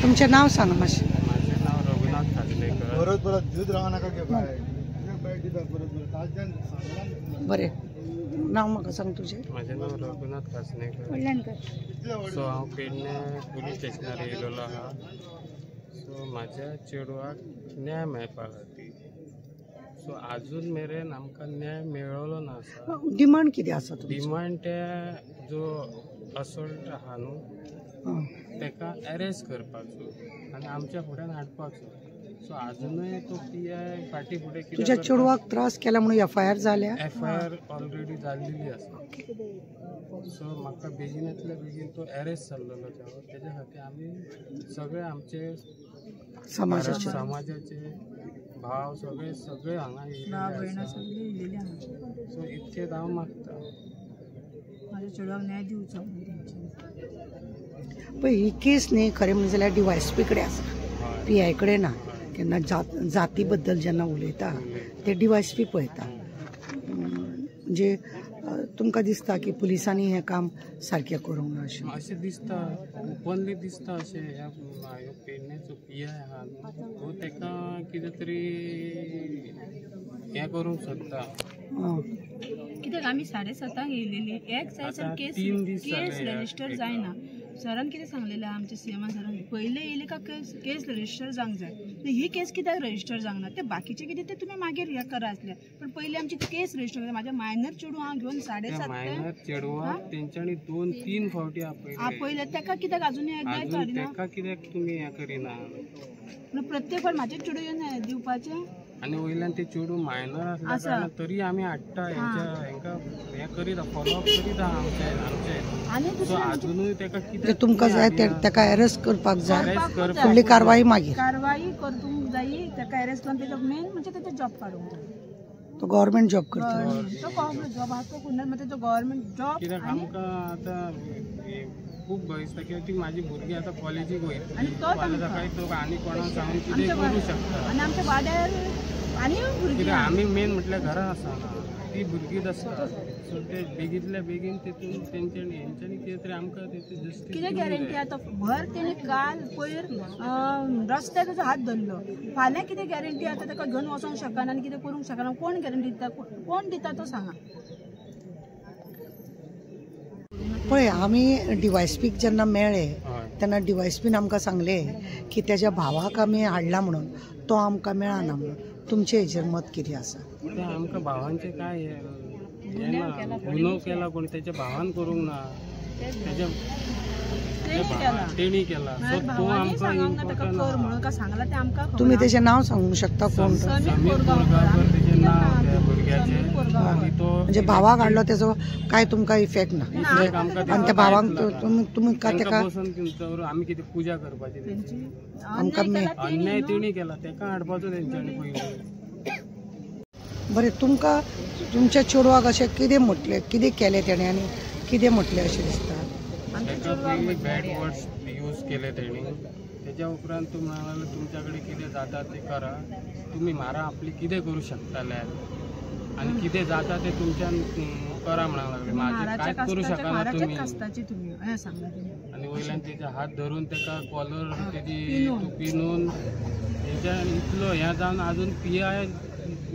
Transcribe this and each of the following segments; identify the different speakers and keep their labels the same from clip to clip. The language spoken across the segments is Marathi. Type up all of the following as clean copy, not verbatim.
Speaker 1: तुमचे नाव सांगा मातशें.
Speaker 2: माझे नाव रघुनाथ खाजलेकर.
Speaker 1: बरें नाव म्हाका सांग तुजें.
Speaker 2: माझे नाव रघुनाथ खाजलेकर. सो हांव पेडणे पुलीस स्टेशनार येयलेलो आहा. सो म्हाज्या चेडवाक न्याय मेळपा खातीर. सो आजून मेरेन आमकां न्याय मेळ्ळो ना.
Speaker 1: डिमांड कितें आसा तुमची?
Speaker 2: डिमांड ते जो असोल्ट आहा न्हू तेका अरेस्ट करपाचो आनी आमच्या फुड्यान हाडपाचो. सो आजुनूय तो PI फाटी फुडें कितें
Speaker 1: तुज्या चेडवाक त्रास केला म्हणून FIR जाल्या?
Speaker 2: FIR ऑलरेडी जाल्लेली आसा. सो म्हाका बेगिनांतल्या बेगीन तो अरेस्ट जाल्लो तेज्या खातीर आमी सगळे आमचे समाजाचे भाव सगळे हांगा येयले. सो इतकें हांव मागता
Speaker 3: माझ्या चेडवाक न्याय दिवचो.
Speaker 1: पण ही केस न्ही खरें म्हणजे जाल्यार DYSP कडेन आसा, PI कडेन ना. केन्ना जाती बद्दल जेन्ना उलयता ते DYSP पळयता. म्हणजे तुमकां दिसता की पुलिसांनी हें काम सारकें करूंक ना
Speaker 2: अशें दिसता. ओपनली दिसता अशें ह्या पेडण्याचो PI आहा तो तेका कितें तरी हें करूंक सोदता.
Speaker 3: कित्याक आमी 7:30 येयलेली एक जायसर केस रजिस्टर जायना. सरान कितें सांगलेलें आमच्या CM सरान पयले येयले का केस रजिस्टर जावंक जाय. ही केस कित्याक रजिस्टर जावंक ना ते बाकीचे कितें ते तुमी मागीर हे करा आसले. पण पयले आमची केस रजिस्टर जाय. म्हाज्या मायनर चेडूं हांव घेवन 7:30
Speaker 2: मायनर चेडवाक तेंच्यांनी 2-3 फावटी
Speaker 3: आपयले. तेका कित्याक आजून एकदांय काडिना?
Speaker 2: तेका कित्याक तुमी हें करिना?
Speaker 3: प्रत्येक फावट म्हाजे चेडूं येवन दिवपाचें.
Speaker 2: आनी वयल्यान ते चेडूं मायनर आसल्या तरी आमी हाडटा हेंकां हें करीत फॉलोअप करीत आहा आमचे. सो आजुनूय तेका कितें
Speaker 1: तुमकां जाय तेका अरेस्ट करपाक जाय. फुडली कारवाई मागीर
Speaker 3: कारवाई करूंक जायी. तेका अरेस्ट करून तेजो मेन म्हणजे तेजो जॉब काडूंक जाय.
Speaker 1: तो गव्हर्नमेंट जॉब करता.
Speaker 3: तो गव्हर्नमेंट जॉब आहा तो पुण्यात म्हणजे तो गव्हर्नमेंट जॉब.
Speaker 2: कित्याक आमकां आतां खूब भंय दिसता की ती म्हाजी भुरगीं आतां कॉलेजीक वयता फाल्यां सकाळीं तो आनी कोणाक सांगून कितें करूं शकता.
Speaker 3: आनी आमच्या वाड्यार आनी भुरगीं
Speaker 2: आमी मेन म्हटल्यार घरा आसना ती भुरगीं आसता. सो ते बेगींतल्या बेगीन तेतून तेंच्यांनी हेंच्यांनी कितें तरी आमकां तेची जस्टीस
Speaker 3: कितें गॅरंटी आतां. भर तेणी काल पयर रस्त्याक तेजो हात धरलो. फाल्यां कितें गॅरंटी आतां तेका घेवन वचोंक शकना आनी कितें करूंक शकना? कोण गॅरंटी दिता? कोण दिता तो सांगा.
Speaker 1: पळय आमी DYSPक जेन्ना मेळ्ळे तेन्ना DYSPन आमकां सांगलें की तेज्या भावाक आमी हाडला म्हणून तो आमकां मेळना म्हणून. तुमचे हेजेर मत कितें आसा?
Speaker 2: ते आमकां भावांचे काय गुन्हो केला कोणी त्याच्या भावान करूंक ना. तेच्या तेणी केला. सो तो आमकां
Speaker 1: तुम्ही तेजें नाव सांगूंक शकता कोण?
Speaker 2: समीर कोरगांवकर तेजें नाव त्या भुरग्याचें. आनी तो
Speaker 1: म्हणजे भावाक हाडलो तेजो काय तुमकां इफेक्ट ना? आनी त्या भावाक तुमी तेका
Speaker 2: आमी कितें पुजा करपाची
Speaker 1: आमकां
Speaker 2: अन्याय तेणी केला तेका हाडपाचो तेंच्यांनी पयलीं.
Speaker 1: बरें तुमकां तुमच्या चेडवाक अशें कितें म्हटलें कितें केलें तेणें आनी कितें म्हटलें अशें दिसता?
Speaker 2: तेका पयलीं बॅड वर्ड्स यूज केले तेणी. तेच्या उपरांत तूं म्हणाले तुमच्या कडेन कितें जाता तें करा. तुमी म्हारा आपली कितें करूं शकताले आनी कितें जाता तें तुमच्यान करा म्हणूंक लागले. म्हाजें कांयच करूं शकना तुमी. आनी वयल्यान तेजे हात धरून तेका कॉलर तेजी पिनून तेच्यान इतलो हें जावन आजून PI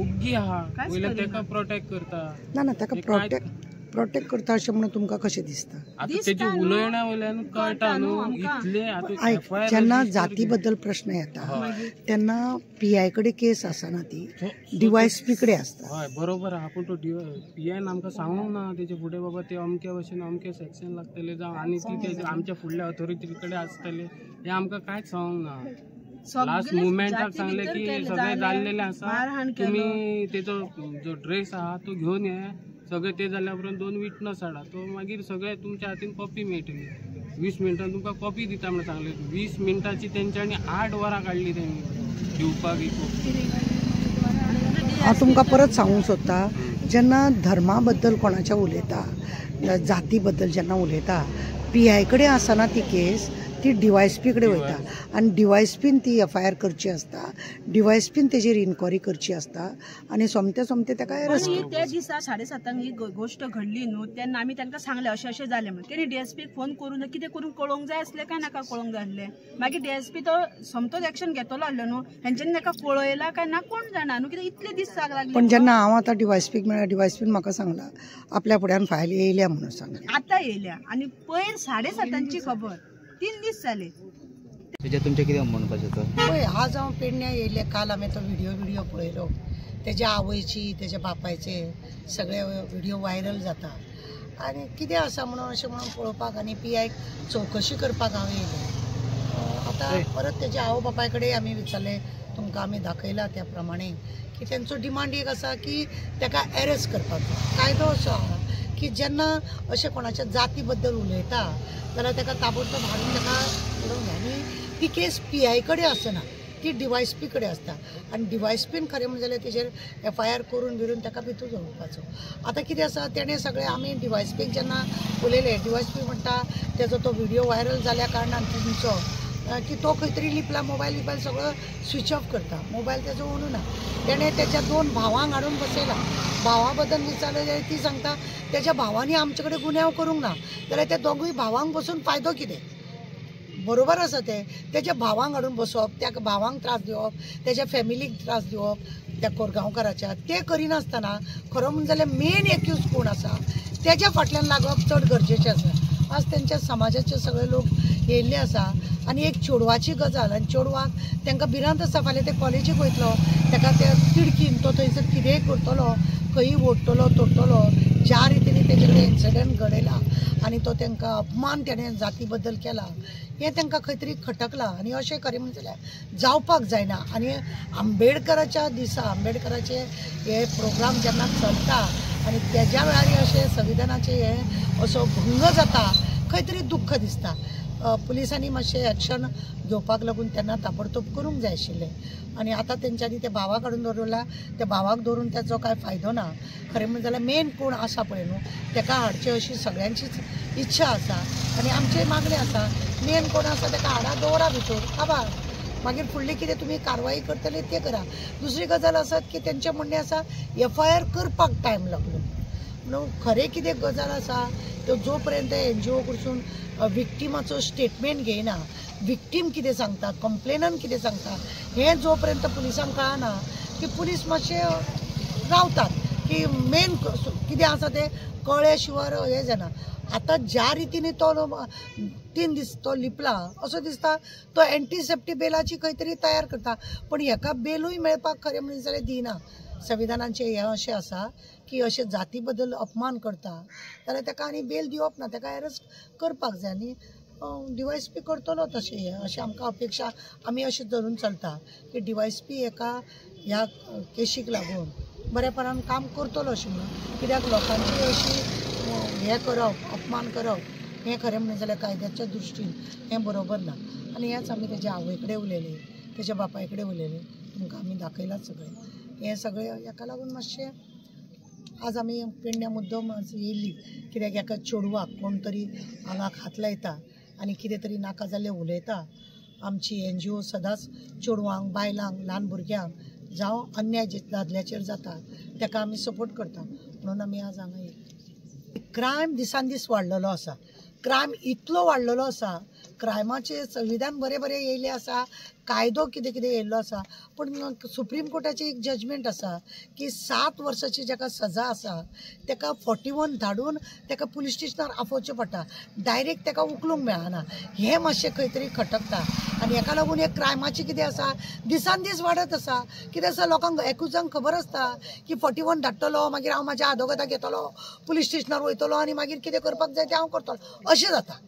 Speaker 2: उग्गी आहा वयल्यान तेका प्रोटेक्ट करता.
Speaker 1: ना तेका प्रोटेक्ट करता अशें म्हणून तुमकां कशें दिसता?
Speaker 2: आतां तेजे उलयण्या वयल्यान कळटा न्हू इतले. आतां
Speaker 1: जेन्ना जाती बद्दल प्रश्न येता तेन्ना PI कडेन केस आसना ती DYSP कडेन आसता.
Speaker 2: हय बरोबर आहा. पूण तो PIन आमकां सांगूंक ना तेजे फुडें बाबा ते अमके भशेन अमके सेक्शन लागतले जावं आनी ती आमच्या फुडल्या ऑथॉरिटी कडेन आसतले हें आमकां कांयच सांगूंक ना. लास्ट मुमेंटाक सांगले की सगळें जाल्लेलें आसा तुमी तेजो जो ड्रेस आहा तो घेवन ये. सगळें ते जाल्या उपरांत 2 विटनस हाडा. तो मागीर सगळें तुमच्या हातीन कॉपी मेळटली. 20 मिनटान तुमकां कॉपी दिता म्हणून सांगले. 20 मिनटाची तेंच्यांनी 8 वरां काडली तेणी दिवपाक ही कॉपी.
Speaker 1: हांव तुमकां परत सांगूंक सोदता जेन्ना धर्मा बद्दल कोणाच्या उलयता जाती बद्दल जेन्ना उलयता PI कडेन आसना ती केस ती DYSP कडेन वयता आनी DYSPन ती FIR करची आसता, DYSPन तेजेर इन्क्वायरी करची आसता आनी सोमते ताका अरेस्ट.
Speaker 3: त्या दिसा 7:30 ही गोष्ट घडली न्हू तेन्ना आमी तांकां सांगलें अशें अशें जालें म्हणून. तेणी DSPक फोन करून कितें करून कळोवंक जाय आसलें काय नाका कळोवंक जाय आसलें. मागीर DSP तो सोमतोच एक्शन घेतलो आसलो न्हू. हेंच्यांनी ताका कळयला काय ना कोण जाणा न्हू, कित्याक इतले दीस जाग लागले.
Speaker 1: पण जेन्ना हांव आतां DYSPक मेळ्ळा, DYSPन म्हाका सांगला आपल्या फुड्यान फायल येयल्या म्हणून सांगलें.
Speaker 3: आतां येयल्या आनी पयर 7:30ची खबर 3 दीस जाले.
Speaker 4: तेजें तुमचें कितें म्हणपाचें?
Speaker 1: पळय, आज हांव पेडण्या येयले, काल हांवें तो व्हिडिओ पळयलो. तेज्या आवयची, तेज्या बापायचे सगळे व्हिडिओ व्हायरल जाता आनी कितें आसा म्हणून अशें म्हणून पळोवपाक आनी PIक चवकशी करपाक हांव येयलें. आतां परत तेज्या आवय बापाय कडेन आमी विचारलें, तुमकां आमी दाखयला त्या प्रमाणे की तेंचो डिमांड एक आसा की ताका अरेस्ट करपाक. कायदो असो आहा की जेन्ना अशें कोणाच्या जाती बद्दल उलयता जाल्यार ताका ताबडतोब हाडून ताका उडोवंक जाय. आनी ती केस PI कडेन आसना, ती DYSP कडेन आसता आनी DYSPन खरें म्हणजे जाल्यार तेजेर FIR करून बिरून ताका भितूर दवरपाचो. आतां कितें आसा, तेणें सगळें आमी DYSPक जेन्ना उलयले, DYSP म्हणटा तेजो तो व्हिडिओ व्हायरल जाल्या कारणान तुमचो की तो खंय तरी लिपला, मोबायल सगळं स्विच ऑफ करता, मोबायल तेजो ओनू ना. तेणें तेच्या 2 भावांक हाडून बसयला. भावा बद्दल विचारलें जाल्यार ती सांगता तेज्या भावांनी आमचे कडेन गुन्यांव करूंक ना, जाल्यार त्या दोगूय भावांक बसून फायदो कितें? बरोबर आसा तेज्या भावांक हाडून बसोवप, त्या भावांक त्रास दिवप, तेज्या फॅमिलीक त्रास दिवप, त्या कोरगांवकाराच्या ते करिनासतना खरो म्हणून जाल्यार मेन एक्यूज कोण आसा तेज्या फाटल्यान लागप चड गरजेचें आसा. आज तेंच्या समाजाचे सगळे लोक येयल्ले आसा आनी एक चेडवाची गजाल आनी चेडवाक तांकां भिरांत आसा, फाल्यां ते कॉलेजीक वयतलो, ताका त्या तिडकीन तो थंयसर कितेंय करतलो, खंयी ओडटलो तोडटलो. ज्या रितीने तेजे कडेन इन्सिडंट घडयला आनी तो तांकां अपमान तेणें जाती बद्दल केला हें तांकां खंय तरी खटकलां आनी अशें खरें म्हणजे जाल्यार जावपाक जायना. आनी आंबेडकराच्या दिसा आंबेडकराचे हे प्रोग्राम जेन्ना चलता आनी तेज्या वेळार अशें संविधानाचे हे असो भंग जाता, खंय तरी दुख्ख दिसता. पुलिसांनी मातशें एक्शन घेवपाक लागून तेन्ना ताबडतोब करूंक जाय आशिल्लें. आनी आतां तेंच्यांनी ते भावा काडून दवरला, त्या भावाक धरून तेजो कांय फायदो ना. खरें म्हणजे जाल्यार मेन कोण आसा पळय न्हू ताका हाडचें अशी सगळ्यांचीच इच्छा आसा आनी आमचें मागणें आसा. मेन कोण आसा ताका हाडा, दवरा भितर, काबार. मागीर फुडली कितें तुमी कारवाई करतले ते करा. दुसरी गजाल आसत की तेंचें म्हणणें आसा FIR करपाक टायम लागलो न्हू. खरें कितें गजाल आसा तो जो पर्यंत NGO कडसून विक्टिमाचो स्टेटमेंट घेयना, विक्टीम कितें सांगता, कंप्लेनंट कितें सांगता हें जो पर्यंत पुलिसांक कळना की पुलीस मातशे रावतात की मेन कितें आसा तें कळ्ळे शिवाय हें जायना. आतां ज्या रितीने तो 3 दीस तो लिपला असो दिसता तो एंटीसेप्टी बेलाची खंय तरी तयार करता, पण हेका बेलूय मेळपाक खरें म्हणजे जाल्यार दिना. संविधानाचें हें अशें आसा की अशें जाती बद्दल अपमान करता जाल्यार ताका आनी बेल दिवप ना, ताका अरेस्ट करपाक जाय. आनी DYSP करतलो तशें अशें आमकां अपेक्षा, आमी अशें धरून चलता की DYSP ह्या केशीक लागून बरेपणान काम करतलो अशें म्हणून. कित्याक लोकांची अशी हें करप, अपमान करप हें खरें म्हणून जाल्यार कायद्याच्या दृश्टीन हें बरोबर ना. आनी हेंच आमी तेज्या आवय कडेन उलयले, तेज्या बापाय कडेन उलयले, तुमकां आमी दाखयलात सगळें. हें सगळें हेका लागून मातशें आज आमी पेडण्या मुद्दम येयल्ली कित्याक हेका चेडवाक कोण तरी आंगाक हात लायता आनी कितें तरी नाका जाल्लें उलयता. आमची NGO सदांच चेडवांक, बायलांक, ल्हान भुरग्यांक जावं अन्याय दादल्याचेर जाता ताका आमी सपोर्ट करता म्हणून आमी आज हांगा येयली. क्रायम दिसान दीस वाडलेलो आसा, क्रायम इतलो वाडलेलो आसा, क्रायमाचे संविधान बरें येयलें आसा, कायदो कितें येयल्लो आसा, पण सुप्रीम कोर्टाचें एक जजमेंट आसा की 7 वर्साची जाका सजा आसा ताका 41 धाडून ताका पुलीस स्टेशनार आफोवचें पडटा, डायरेक्ट ताका उखलूंक मेळना. हें मातशें खंय तरी खटकता आनी हेका लागून एक क्रायमाचें कितें आसा दिसान दीस वाडत आसा. कितें आसा लोकांक एक्युजांक खबर आसता की 41 धाडटलो, मागीर हांव म्हाज्या आदोगादा घेतलो, पुलीस स्टेशनार वयतलो आनी मागीर कितें करपाक जाय तें हांव करतलो अशें जाता.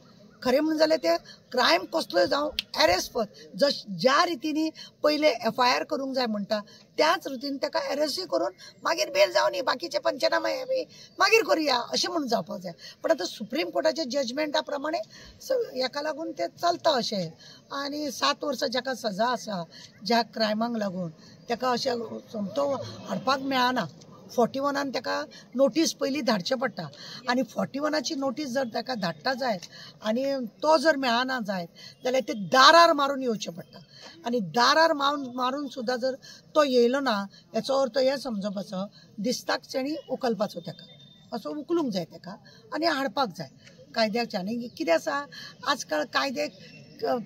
Speaker 1: खरें म्हणून जाल्यार ते क्रायम कसलोय जावं अरेस्ट ज्या रितीनी पयले FIR करूंक जाय म्हणटा त्याच रितीन ताका अरेस्टूय करून मागीर बेल जावं न्ही, बाकीचे पंचनामे मागीर करुया अशें म्हणून जावपाक जाय. पण आतां सुप्रीम कोर्टाच्या जजमेंटा प्रमाणे हेका लागून तें चलता अशें. आनी 7 वर्सां जाका सजा आसा ज्या क्रायमाक लागून ताका अशें सोमतो हाडपाक मेळना 41 ताका नोटीस पयलीं धाडचें पडटा आनी 41ची नोटीस जर ताका धाडटा जायत आनी तो जर मेळना जायत जाल्यार ते दारार मारून येवचें पडटा आनी दारार मारून सुद्दां जर तो येयलो ना हेचो अर्थ हे समजपाचो दिसताक तेणी उखलपाचो ताका असो उखलूंक जाय ताका आनी हाडपाक जाय कायद्याच्या आनी कितें आसा आजकाल कायदे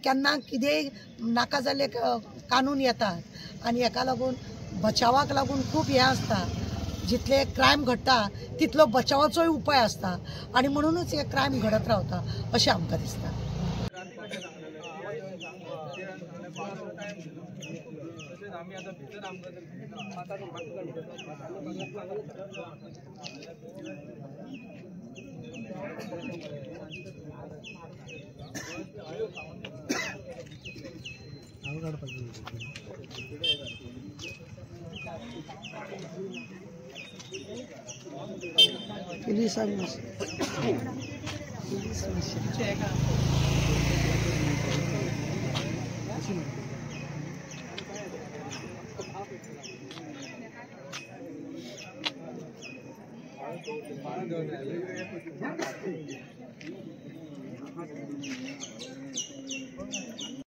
Speaker 1: केन्ना कितेंय नाका जाल्ले कानून येतात आनी हेका लागून बचावाक लागून खूब हें आसता जितले क्रायम घडटा तितलो बचावाचोय उपाय आसता आनी म्हणूनच हे क्रायम घडत रावता अशें आमकां दिसता.